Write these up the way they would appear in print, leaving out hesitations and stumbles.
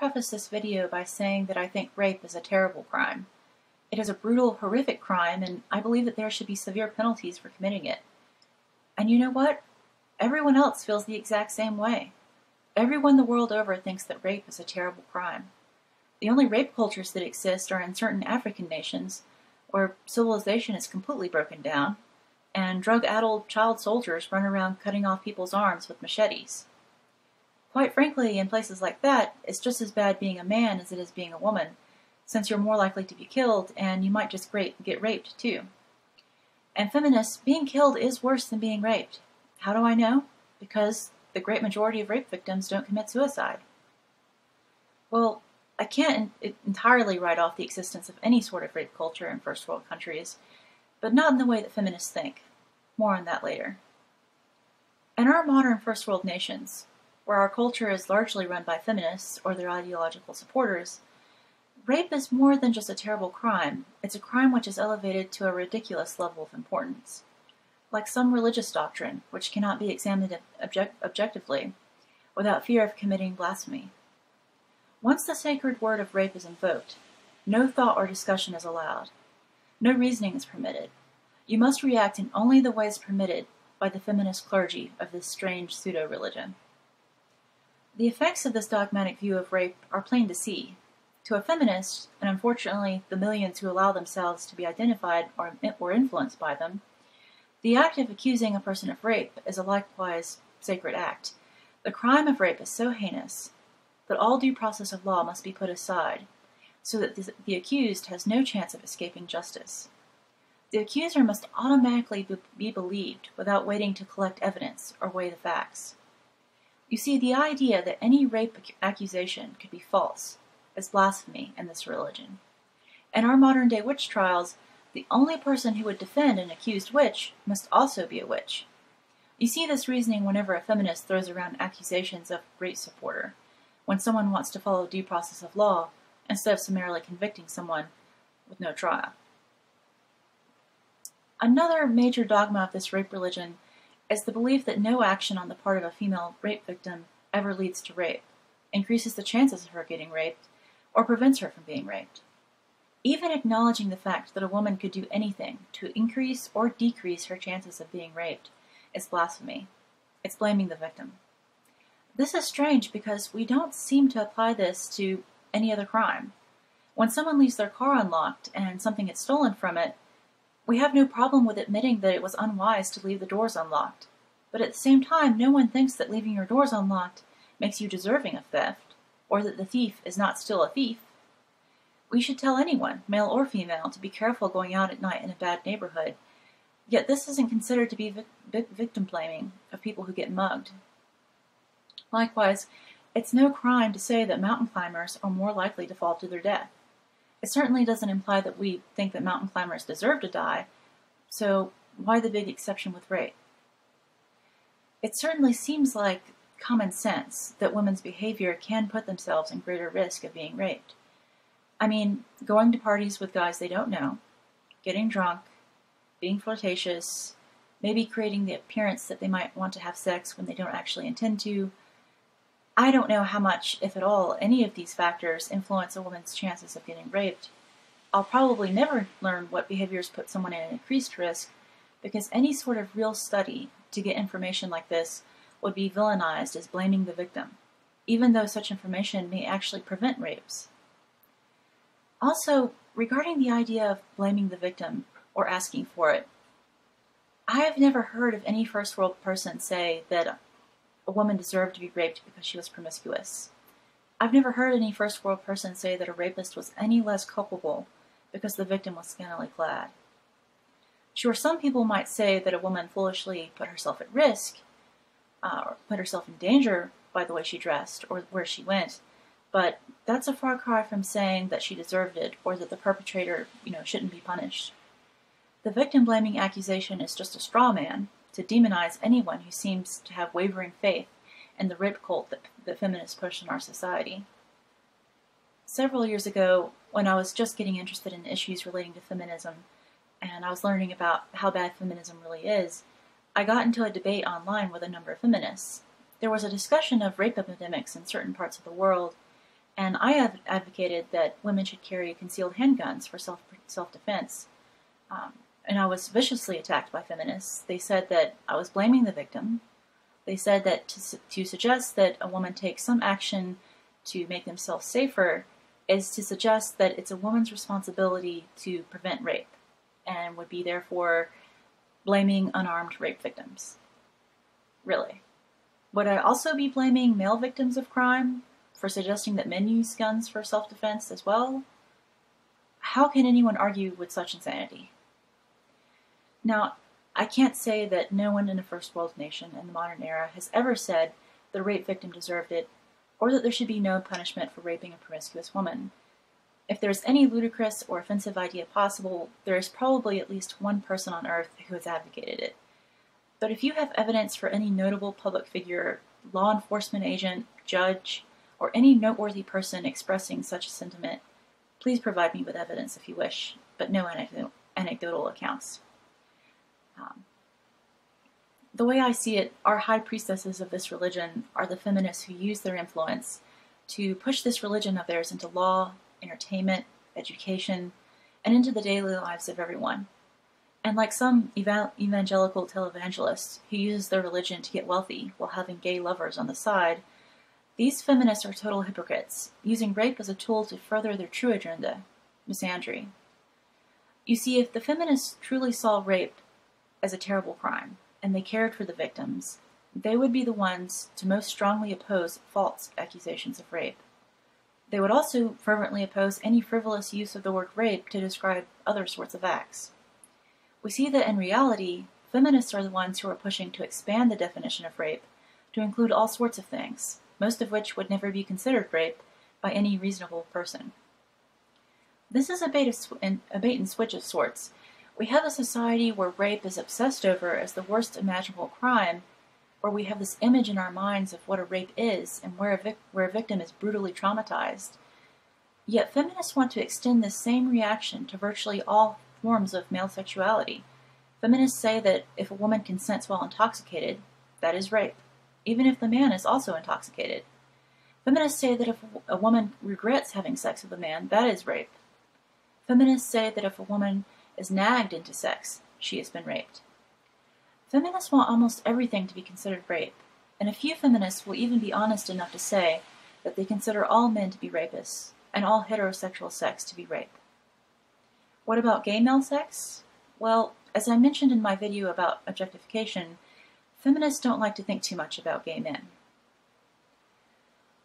preface this video by saying that I think rape is a terrible crime. It is a brutal, horrific crime, and I believe that there should be severe penalties for committing it. And you know what? Everyone else feels the exact same way. Everyone the world over thinks that rape is a terrible crime. The only rape cultures that exist are in certain African nations, where civilization is completely broken down, and drug-addled child soldiers run around cutting off people's arms with machetes. Quite frankly, in places like that, it's just as bad being a man as it is being a woman, since you're more likely to be killed, and you might just get raped too. And feminists, being killed is worse than being raped. How do I know? Because the great majority of rape victims don't commit suicide. Well, I can't entirely write off the existence of any sort of rape culture in first world countries, but not in the way that feminists think. More on that later. In our modern first world nations, where our culture is largely run by feminists or their ideological supporters, rape is more than just a terrible crime. It's a crime which is elevated to a ridiculous level of importance. Like some religious doctrine, which cannot be examined objectively without fear of committing blasphemy. Once the sacred word of rape is invoked, no thought or discussion is allowed. No reasoning is permitted. You must react in only the ways permitted by the feminist clergy of this strange pseudo-religion. The effects of this dogmatic view of rape are plain to see. To a feminist, and unfortunately the millions who allow themselves to be identified or influenced by them, the act of accusing a person of rape is a likewise sacred act. The crime of rape is so heinous that all due process of law must be put aside, so that the accused has no chance of escaping justice. The accuser must automatically be believed without waiting to collect evidence or weigh the facts. You see, the idea that any rape accusation could be false is blasphemy in this religion. In our modern-day witch trials, the only person who would defend an accused witch must also be a witch. You see this reasoning whenever a feminist throws around accusations of rape supporter, when someone wants to follow due process of law instead of summarily convicting someone with no trial. Another major dogma of this rape religion is the belief that no action on the part of a female rape victim ever leads to rape, increases the chances of her getting raped, or prevents her from being raped. Even acknowledging the fact that a woman could do anything to increase or decrease her chances of being raped is blasphemy. It's blaming the victim. This is strange because we don't seem to apply this to any other crime. When someone leaves their car unlocked and something gets stolen from it, we have no problem with admitting that it was unwise to leave the doors unlocked. But at the same time, no one thinks that leaving your doors unlocked makes you deserving of theft, or that the thief is not still a thief. We should tell anyone, male or female, to be careful going out at night in a bad neighborhood, yet this isn't considered to be victim blaming of people who get mugged. Likewise, it's no crime to say that mountain climbers are more likely to fall to their death. It certainly doesn't imply that we think that mountain climbers deserve to die, so why the big exception with rape? It certainly seems like common sense that women's behavior can put themselves in greater risk of being raped. I mean, going to parties with guys they don't know, getting drunk, being flirtatious, maybe creating the appearance that they might want to have sex when they don't actually intend to. I don't know how much, if at all, any of these factors influence a woman's chances of getting raped. I'll probably never learn what behaviors put someone in increased risk, because any sort of real study to get information like this would be villainized as blaming the victim, even though such information may actually prevent rapes. Also, regarding the idea of blaming the victim or asking for it, I have never heard of any first world person say that a woman deserved to be raped because she was promiscuous. I've never heard any first world person say that a rapist was any less culpable because the victim was scantily clad. Sure, some people might say that a woman foolishly put herself at risk, or put herself in danger by the way she dressed or where she went, but that's a far cry from saying that she deserved it or that the perpetrator, shouldn't be punished. The victim-blaming accusation is just a straw man to demonize anyone who seems to have wavering faith in the rape cult that feminists push in our society. Several years ago, when I was just getting interested in issues relating to feminism, and I was learning about how bad feminism really is, I got into a debate online with a number of feminists. There was a discussion of rape epidemics in certain parts of the world, And I have advocated that women should carry concealed handguns for self-defense. And I was viciously attacked by feminists. They said that I was blaming the victim. They said that to suggest that a woman takes some action to make themselves safer is to suggest that it's a woman's responsibility to prevent rape, and would be therefore blaming unarmed rape victims. Really. Would I also be blaming male victims of crime for suggesting that men use guns for self-defense as well? How can anyone argue with such insanity? Now, I can't say that no one in a first world nation in the modern era has ever said the rape victim deserved it, or that there should be no punishment for raping a promiscuous woman. If there's any ludicrous or offensive idea possible, there is probably at least one person on earth who has advocated it. But if you have evidence for any notable public figure, law enforcement agent, judge, or any noteworthy person expressing such a sentiment, please provide me with evidence if you wish, but no anecdotal accounts. The way I see it, our high priestesses of this religion are the feminists who use their influence to push this religion of theirs into law, entertainment, education, and into the daily lives of everyone. And like some evangelical televangelists who use their religion to get wealthy while having gay lovers on the side, these feminists are total hypocrites, using rape as a tool to further their true agenda, misandry. You see, if the feminists truly saw rape as a terrible crime, and they cared for the victims, they would be the ones to most strongly oppose false accusations of rape. They would also fervently oppose any frivolous use of the word rape to describe other sorts of acts. We see that in reality, feminists are the ones who are pushing to expand the definition of rape to include all sorts of things, most of which would never be considered rape by any reasonable person. This is a bait and switch of sorts. We have a society where rape is obsessed over as the worst imaginable crime, where we have this image in our minds of what a rape is and where a victim is brutally traumatized. Yet feminists want to extend this same reaction to virtually all forms of male sexuality. Feminists say that if a woman consents while intoxicated, that is rape, even if the man is also intoxicated. Feminists say that if a woman regrets having sex with a man, that is rape. Feminists say that if a woman is nagged into sex, she has been raped. Feminists want almost everything to be considered rape, and a few feminists will even be honest enough to say that they consider all men to be rapists, and all heterosexual sex to be rape. What about gay male sex? Well, as I mentioned in my video about objectification, feminists don't like to think too much about gay men.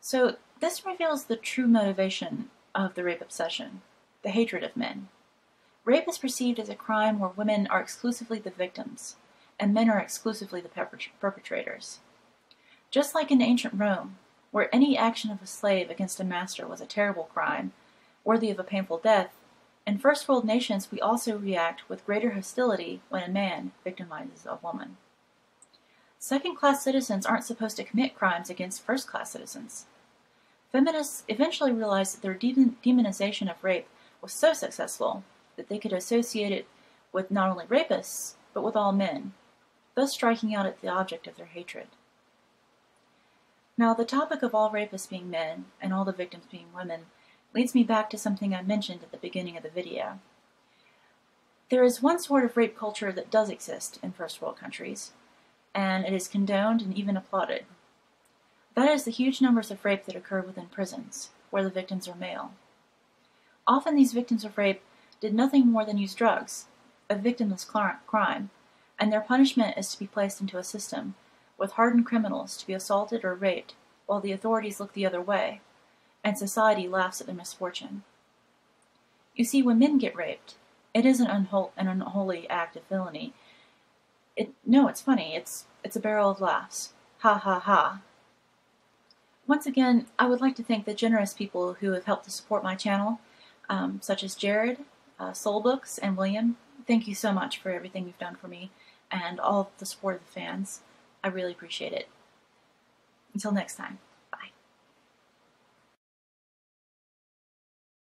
So this reveals the true motivation of the rape obsession, the hatred of men. Rape is perceived as a crime where women are exclusively the victims, and men are exclusively the perpetrators. Just like in ancient Rome, where any action of a slave against a master was a terrible crime, worthy of a painful death, in first world nations we also react with greater hostility when a man victimizes a woman. Second-class citizens aren't supposed to commit crimes against first-class citizens. Feminists eventually realized that their demonization of rape was so successful that they could associate it with not only rapists, but with all men, thus striking out at the object of their hatred. Now, the topic of all rapists being men, and all the victims being women, leads me back to something I mentioned at the beginning of the video. There is one sort of rape culture that does exist in first world countries, and it is condoned and even applauded. That is the huge numbers of rape that occur within prisons, where the victims are male. Often these victims of rape did nothing more than use drugs, a victimless crime, and their punishment is to be placed into a system with hardened criminals to be assaulted or raped while the authorities look the other way, and society laughs at their misfortune. You see, when men get raped, it is an unholy act of villainy. It's funny. It's a barrel of laughs. Ha ha ha. Once again, I would like to thank the generous people who have helped to support my channel, such as Jared, Soulbooks, and William. Thank you so much for everything you've done for me and all the support of the fans. I really appreciate it. Until next time.